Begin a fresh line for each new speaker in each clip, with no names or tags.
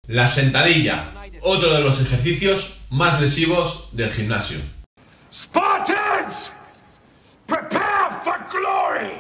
La sentadilla, otro de los ejercicios más lesivos del gimnasio.
Spartans, prepare for glory.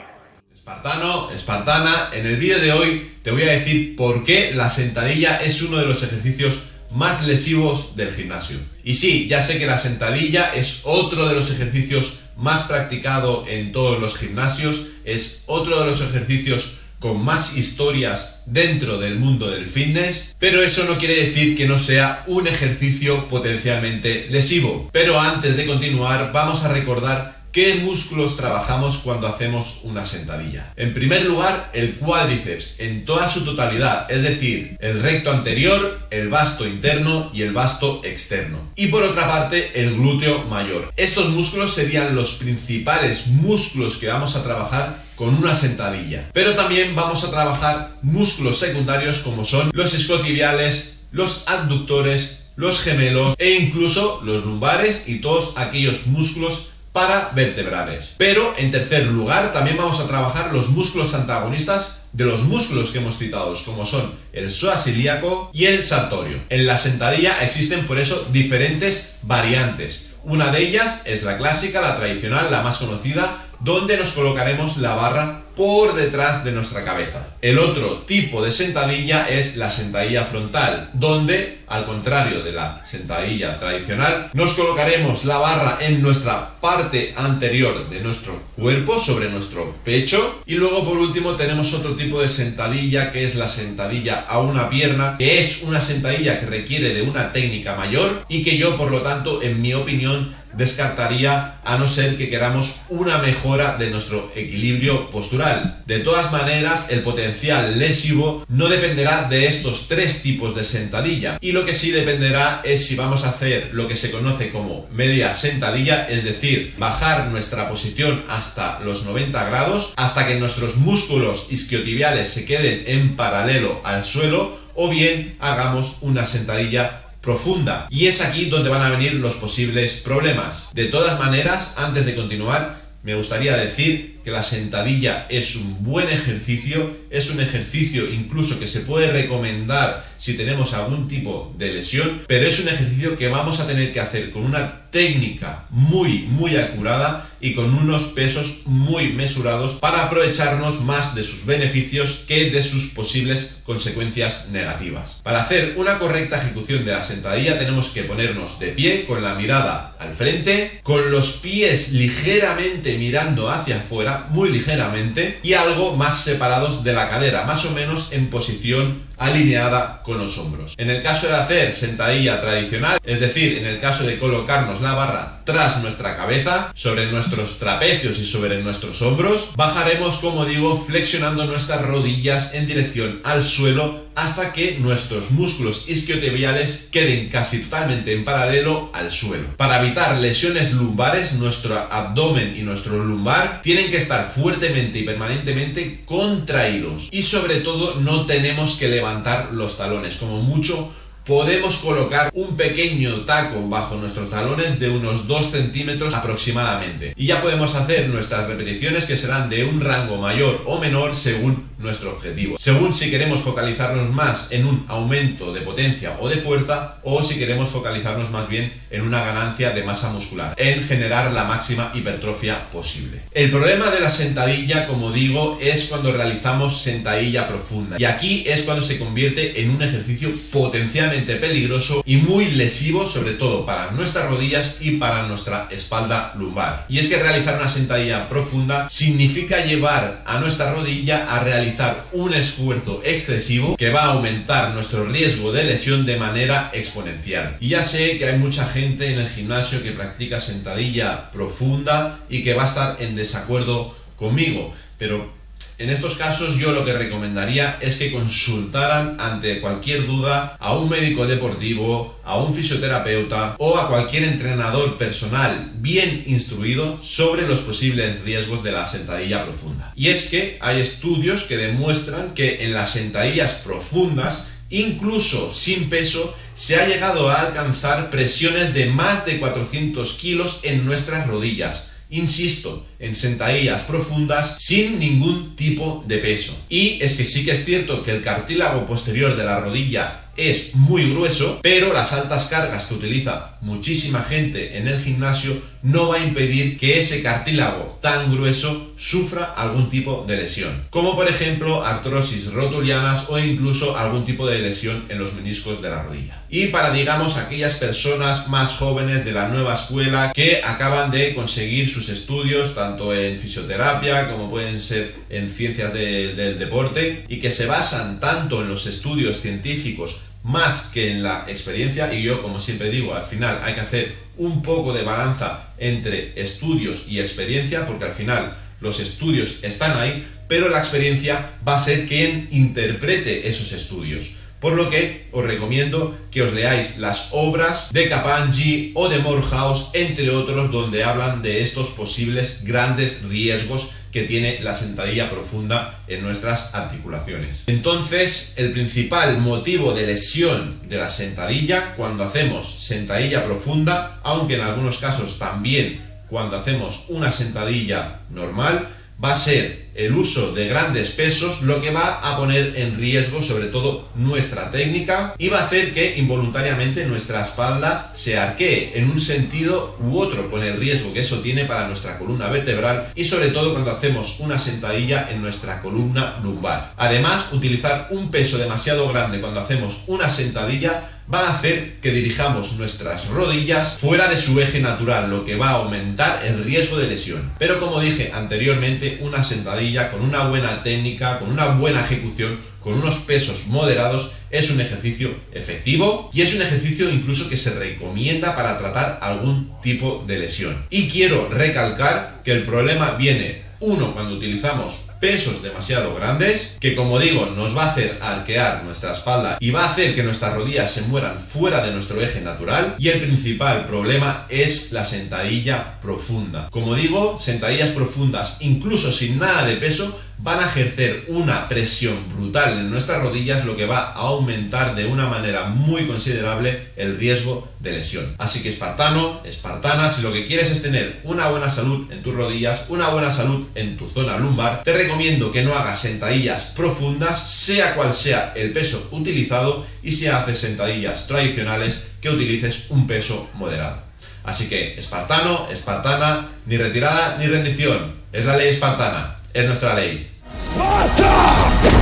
Espartano, espartana, en el vídeo de hoy te voy a decir por qué la sentadilla es uno de los ejercicios más lesivos del gimnasio. Y sí, ya sé que la sentadilla es otro de los ejercicios más practicado en todos los gimnasios, es otro de los ejercicios con más historias dentro del mundo del fitness, pero eso no quiere decir que no sea un ejercicio potencialmente lesivo. Pero antes de continuar, vamos a recordar qué músculos trabajamos cuando hacemos una sentadilla. En primer lugar, el cuádriceps en toda su totalidad, es decir, el recto anterior, el vasto interno y el vasto externo. Y por otra parte, el glúteo mayor. Estos músculos serían los principales músculos que vamos a trabajar con una sentadilla. Pero también vamos a trabajar músculos secundarios como son los isquiotibiales, los abductores, los gemelos e incluso los lumbares y todos aquellos músculos paravertebrales. Pero en tercer lugar también vamos a trabajar los músculos antagonistas de los músculos que hemos citado, como son el psoas ilíaco y el sartorio. En la sentadilla existen por eso diferentes variantes. Una de ellas es la clásica, la tradicional, la más conocida, donde nos colocaremos la barra por detrás de nuestra cabeza. El otro tipo de sentadilla es la sentadilla frontal, donde, al contrario de la sentadilla tradicional, nos colocaremos la barra en nuestra parte anterior de nuestro cuerpo, sobre nuestro pecho. Y luego, por último, tenemos otro tipo de sentadilla, que es la sentadilla a una pierna, que es una sentadilla que requiere de una técnica mayor y que yo, por lo tanto, en mi opinión, descartaría, a no ser que queramos una mejora de nuestro equilibrio postural. De todas maneras, el potencial lesivo no dependerá de estos tres tipos de sentadilla, y lo que sí dependerá es si vamos a hacer lo que se conoce como media sentadilla, es decir, bajar nuestra posición hasta los 90 grados, hasta que nuestros músculos isquiotibiales se queden en paralelo al suelo, o bien hagamos una sentadilla profunda. Y es aquí donde van a venir los posibles problemas. De todas maneras, antes de continuar, me gustaría decir que la sentadilla es un buen ejercicio, es un ejercicio incluso que se puede recomendar si tenemos algún tipo de lesión, pero es un ejercicio que vamos a tener que hacer con una técnica muy acurada y con unos pesos muy mesurados para aprovecharnos más de sus beneficios que de sus posibles consecuencias negativas. Para hacer una correcta ejecución de la sentadilla tenemos que ponernos de pie con la mirada al frente, con los pies ligeramente mirando hacia afuera, muy ligeramente, y algo más separados de la cadera, más o menos en posición alineada con los hombros. En el caso de hacer sentadilla tradicional, es decir, en el caso de colocarnos la barra tras nuestra cabeza, sobre nuestros trapecios y sobre nuestros hombros, bajaremos, como digo, flexionando nuestras rodillas en dirección al suelo hasta que nuestros músculos isquiotibiales queden casi totalmente en paralelo al suelo. Para evitar lesiones lumbares, nuestro abdomen y nuestro lumbar tienen que estar fuertemente y permanentemente contraídos, y sobre todo no tenemos que levantar los talones. Como mucho podemos colocar un pequeño taco bajo nuestros talones de unos 2 centímetros aproximadamente, y ya podemos hacer nuestras repeticiones, que serán de un rango mayor o menor según nuestro objetivo, según si queremos focalizarnos más en un aumento de potencia o de fuerza, o si queremos focalizarnos más bien en una ganancia de masa muscular, en generar la máxima hipertrofia posible. El problema de la sentadilla, como digo, es cuando realizamos sentadilla profunda, y aquí es cuando se convierte en un ejercicio potencialmente peligroso y muy lesivo, sobre todo para nuestras rodillas y para nuestra espalda lumbar. Y es que realizar una sentadilla profunda significa llevar a nuestra rodilla a realizar un esfuerzo excesivo que va a aumentar nuestro riesgo de lesión de manera exponencial. Y ya sé que hay mucha gente en el gimnasio que practica sentadilla profunda y que va a estar en desacuerdo conmigo, pero en estos casos yo lo que recomendaría es que consultaran ante cualquier duda a un médico deportivo, a un fisioterapeuta o a cualquier entrenador personal bien instruido sobre los posibles riesgos de la sentadilla profunda. Y es que hay estudios que demuestran que en las sentadillas profundas, incluso sin peso, se ha llegado a alcanzar presiones de más de 400 kilos en nuestras rodillas. Insisto, en sentadillas profundas sin ningún tipo de peso. Y es que sí que es cierto que el cartílago posterior de la rodilla es muy grueso, pero las altas cargas que utiliza muchísima gente en el gimnasio no va a impedir que ese cartílago tan grueso sufra algún tipo de lesión, como por ejemplo artrosis rotulianas o incluso algún tipo de lesión en los meniscos de la rodilla. Y para, digamos, aquellas personas más jóvenes de la nueva escuela que acaban de conseguir sus estudios tanto en fisioterapia como pueden ser en ciencias del deporte y que se basan tanto en los estudios científicos más que en la experiencia, y yo, como siempre digo, al final hay que hacer un poco de balanza entre estudios y experiencia, porque al final los estudios están ahí, pero la experiencia va a ser quien interprete esos estudios. Por lo que os recomiendo que os leáis las obras de Capanghi o de Morehouse, entre otros, donde hablan de estos posibles grandes riesgos que tiene la sentadilla profunda en nuestras articulaciones. Entonces, el principal motivo de lesión de la sentadilla cuando hacemos sentadilla profunda, aunque en algunos casos también cuando hacemos una sentadilla normal, va a ser el uso de grandes pesos, lo que va a poner en riesgo sobre todo nuestra técnica y va a hacer que involuntariamente nuestra espalda se arquee en un sentido u otro, con el riesgo que eso tiene para nuestra columna vertebral y sobre todo cuando hacemos una sentadilla en nuestra columna lumbar. Además, utilizar un peso demasiado grande cuando hacemos una sentadilla va a hacer que dirijamos nuestras rodillas fuera de su eje natural, lo que va a aumentar el riesgo de lesión. Pero como dije anteriormente, una sentadilla con una buena técnica, con una buena ejecución, con unos pesos moderados, es un ejercicio efectivo y es un ejercicio incluso que se recomienda para tratar algún tipo de lesión. Y quiero recalcar que el problema viene, uno, cuando utilizamos pesos demasiado grandes, que como digo nos va a hacer arquear nuestra espalda y va a hacer que nuestras rodillas se mueran fuera de nuestro eje natural, y el principal problema es la sentadilla profunda. Como digo, sentadillas profundas incluso sin nada de peso van a ejercer una presión brutal en nuestras rodillas, lo que va a aumentar de una manera muy considerable el riesgo de lesión. Así que espartano, espartana, si lo que quieres es tener una buena salud en tus rodillas, una buena salud en tu zona lumbar, te recomiendo que no hagas sentadillas profundas, sea cual sea el peso utilizado, y si haces sentadillas tradicionales, que utilices un peso moderado. Así que espartano, espartana, ni retirada ni rendición, es la ley espartana. Es nuestra ley.
Sparta!